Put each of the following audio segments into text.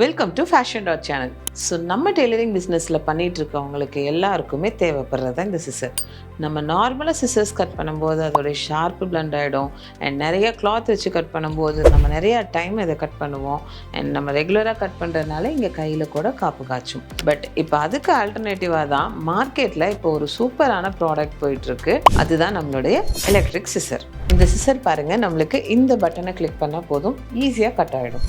Welcome to fashion dot channel. So நம்ம tailoring பிஸ்னஸில் பண்ணிகிட்டு இருக்கவங்களுக்கு எல்லாருக்குமே தேவைப்படுறது தான் இந்த சிசர். நம்ம நார்மலாக சிசர்ஸ் கட் பண்ணும்போது அதோடைய ஷார்ப்பு பிளண்ட் ஆகிடும். அண்ட் நிறைய கிளாத் வச்சு கட் பண்ணும்போது நம்ம நிறையா டைம் இதை கட் பண்ணுவோம். அண்ட் நம்ம ரெகுலராக கட் பண்ணுறதுனால இங்கே கையில் கூட காப்பு காய்ச்சும். பட் இப்போ அதுக்கு ஆல்டர்னேட்டிவாக தான் மார்க்கெட்டில் இப்போ ஒரு சூப்பரான ப்ராடக்ட் போயிட்டுருக்கு. அதுதான் நம்மளுடைய எலக்ட்ரிக் சிசர். இந்த சிசர் பாருங்கள், நம்மளுக்கு இந்த பட்டனை கிளிக் பண்ணால் போதும், ஈஸியாக கட் ஆகிடும்.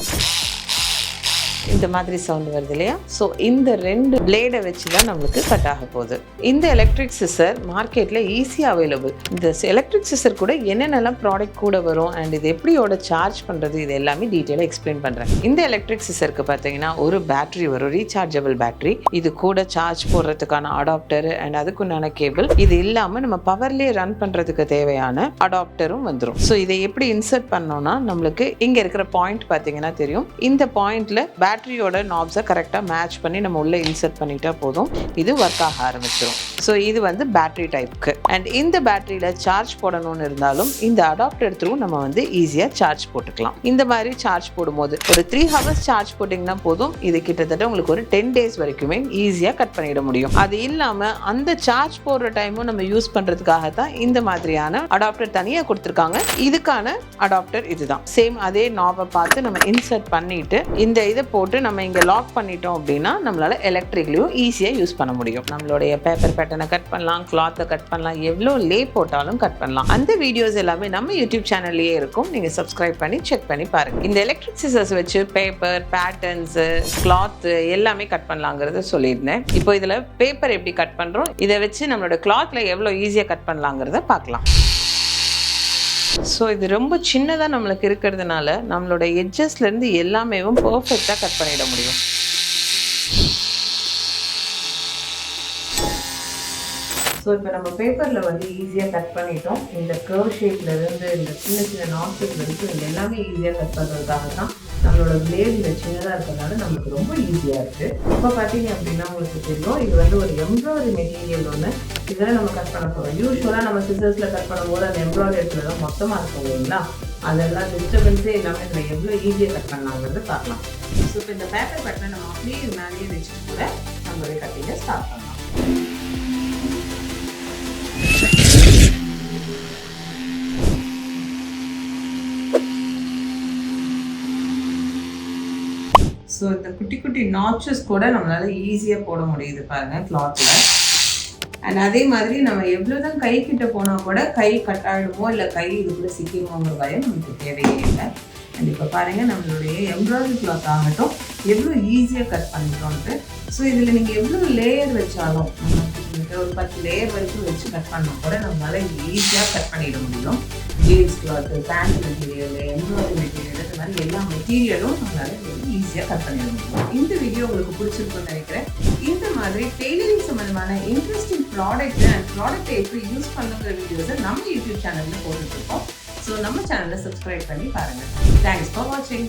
இந்த மாதிரி சவுண்ட் வருது இல்லையா? ஸோ இந்த 2 பிளேடை வச்சு தான் நம்மளுக்கு கட் ஆக போகுது. இந்த எலக்ட்ரிக் சிசர் மார்க்கெட்டில் ஈஸியாக அவைலபிள். இந்த எலக்ட்ரிக் சிசர் கூட என்னென்னலாம் ப்ராடக்ட் கூட வரும் அண்ட் இது எப்படியோட சார்ஜ் பண்ணுறது, இது எல்லாமே டீட்டெயிலாக எக்ஸ்பிளைன் பண்ணுறேன். இந்த எலக்ட்ரிக் சிசருக்கு பார்த்தீங்கன்னா ஒரு பேட்டரி வரும், ரீசார்ஜபிள் பேட்டரி. இது கூட சார்ஜ் போடுறதுக்கான அடாப்டர் அண்ட் அதுக்குண்டான கேபிள். இது இல்லாமல் நம்ம பவர்லேயே ரன் பண்ணுறதுக்கு தேவையான அடாப்டரும் வந்துடும். ஸோ இதை எப்படி இன்சர்ட் பண்ணோம்னா, நம்மளுக்கு இங்கே இருக்கிற பாயிண்ட் பார்த்தீங்கன்னா தெரியும். இந்த பாயிண்டில் பேட்டரியோட நாப்ஸை கரெக்டாக மேட்ச் பண்ணி நம்ம உள்ளே இன்சர்ட் பண்ணிட்டா போதும், இது ஒர்க் ஆக ஆரம்பிச்சிடும். ஸோ இது வந்து பேட்டரி டைப்புக்கு. அண்ட் இந்த பேட்டரியில் சார்ஜ் போடணும்னு இருந்தாலும் இந்த அடாப்டர் த்ரூ நம்ம வந்து ஈஸியாக சார்ஜ் போட்டுக்கலாம். இந்த மாதிரி சார்ஜ் போடும்போது ஒரு 3 ஹவர்ஸ் சார்ஜ் போட்டிங்கன்னா போதும், இது கிட்டத்தட்ட உங்களுக்கு ஒரு 10 டேஸ் வரைக்குமே ஈஸியாக கட் பண்ணிட முடியும். அது இல்லாமல் அந்த சார்ஜ் போடுற டைமும் நம்ம யூஸ் பண்ணுறதுக்காக தான் இந்த மாதிரியான அடாப்டர் தனியாக கொடுத்துருக்காங்க. இதுக்கான அடாப்டர் இதுதான். சேம் அதே நாபை பார்த்து நம்ம இன்சர்ட் பண்ணிட்டு இந்த இதை போட்டு நம்ம இங்கே லாக் பண்ணிட்டோம் அப்படின்னா நம்மளால எலக்ட்ரிக்லையும் ஈஸியாக யூஸ் பண்ண முடியும். நம்மளுடைய பேப்பர் பேட்டர்னை கட் பண்ணலாம், கிளாத்தை கட் பண்ணலாம், எவ்வளோ லே போட்டாலும் கட் பண்ணலாம். அந்த வீடியோஸ் எல்லாமே நம்ம யூடியூப் சேனல்லையே இருக்கும். நீங்கள் சப்ஸ்கிரைப் பண்ணி செக் பண்ணி பாருங்கள். இந்த எலக்ட்ரிக் சிசர்ஸ் வச்சு பேப்பர், பேட்டர்ன்ஸு, கிளாத்து எல்லாமே கட் பண்ணலாங்கிறத சொல்லியிருந்தேன். இப்போ இதில் பேப்பர் எப்படி கட் பண்ணுறோம், இதை வச்சு நம்மளோட கிளாத்தில் எவ்வளோ ஈஸியாக கட் பண்ணலாங்கிறத பார்க்கலாம். ஸோ இது ரொம்ப சின்னதாக நம்மளுக்கு இருக்கிறதுனால நம்மளோட எட்ஜஸ்லேருந்து எல்லாமே பர்ஃபெக்டாக கட் பண்ணிட முடியும். ஸோ இப்போ நம்ம பேப்பரில் வந்து ஈஸியாக கட் பண்ணிட்டோம். இந்த கர்வ் ஷேப்லேருந்து இந்த சின்ன சின்ன நாப்ஸ்டிக் வரைக்கும் இது எல்லாமே ஈஸியாக கட் பண்ணுறதுக்காக தான் நம்மளோட பிளேட் இந்த சின்னதாக இருக்கிறதுனால நம்மளுக்கு ரொம்ப ஈஸியாக இருக்குது. இப்போ பார்த்தீங்க அப்படின்னா உங்களுக்கு தெரியும், இது வந்து ஒரு எம்ப்ராய்டரி மெட்டீரியல் ஒன்று. இதெல்லாம் நம்ம கட் பண்ண போகிறோம். யூஸ்வலாக நம்ம சிசர்ஸில் கட் பண்ணும்போது அந்த எம்ப்ராய்டரி இடத்துல தான் மொத்தமாக இருக்கும் இல்லைங்களா? அதெல்லாம் டிஸ்டர்பன்ஸே எல்லாமே இதில் எவ்வளோ ஈஸியாக கட் பண்ணலாங்கிறது பார்க்கலாம். ஸோ இப்போ இந்த பேப்பர் பட்டனை நம்ம அப்படியே மேலேயே வச்சுட்டு கூட நம்மளுடைய கட்டிங்கை ஸ்டார்ட் பண்ணலாம். ஸோ இந்த குட்டி குட்டி நாட்சஸ் கூட நம்மளால ஈஸியாக போட முடியுது பாருங்கள் கிளாத்தில். அண்ட் அதே மாதிரி நம்ம எவ்வளோ தான் கை கிட்ட போனால் கூட கை கட் ஆகிடுமோ இல்லை கை இதுக்குள்ளே சிக்கிடுமோங்கிற பயம் நமக்கு தேவையே இல்லை. அண்ட் இப்போ பாருங்கள் நம்மளுடைய எம்ப்ராய்டரி கிளாத் ஆகட்டும் எவ்வளோ ஈஸியாக கட் பண்ணிட்டோன்ட்டு. ஸோ இதில் நீங்கள் எவ்வளோ லேயர் வச்சாலும் ஒரு 10 லேயர் வரைக்கும் வச்சு கட் பண்ணால் கூட நம்மளால ஈஸியாக கட் பண்ணிட முடியும். Jeans cloth, pant material, embroidery material, இந்த மாதிரி எல்லா மெட்டீரியலும் நம்மளால ஈஸியாக கட் பண்ணிட முடியும். இந்த வீடியோ உங்களுக்கு பிடிச்சிருக்குன்னு நினைக்கிறேன். இந்த மாதிரி டெய்லரிங் சம்மந்தமான இன்ட்ரெஸ்டிங் ப்ராடக்ட் அண்ட் ப்ராடக்ட்டை எப்படி யூஸ் பண்ணுங்கிற வீடியோஸை நம்ம யூடியூப் சேனலில் போட்டுட்ருக்கோம். ஸோ நம்ம சேனலை சப்ஸ்கிரைப் பண்ணி பாருங்கள். தேங்க்ஸ் ஃபார் வாட்சிங்.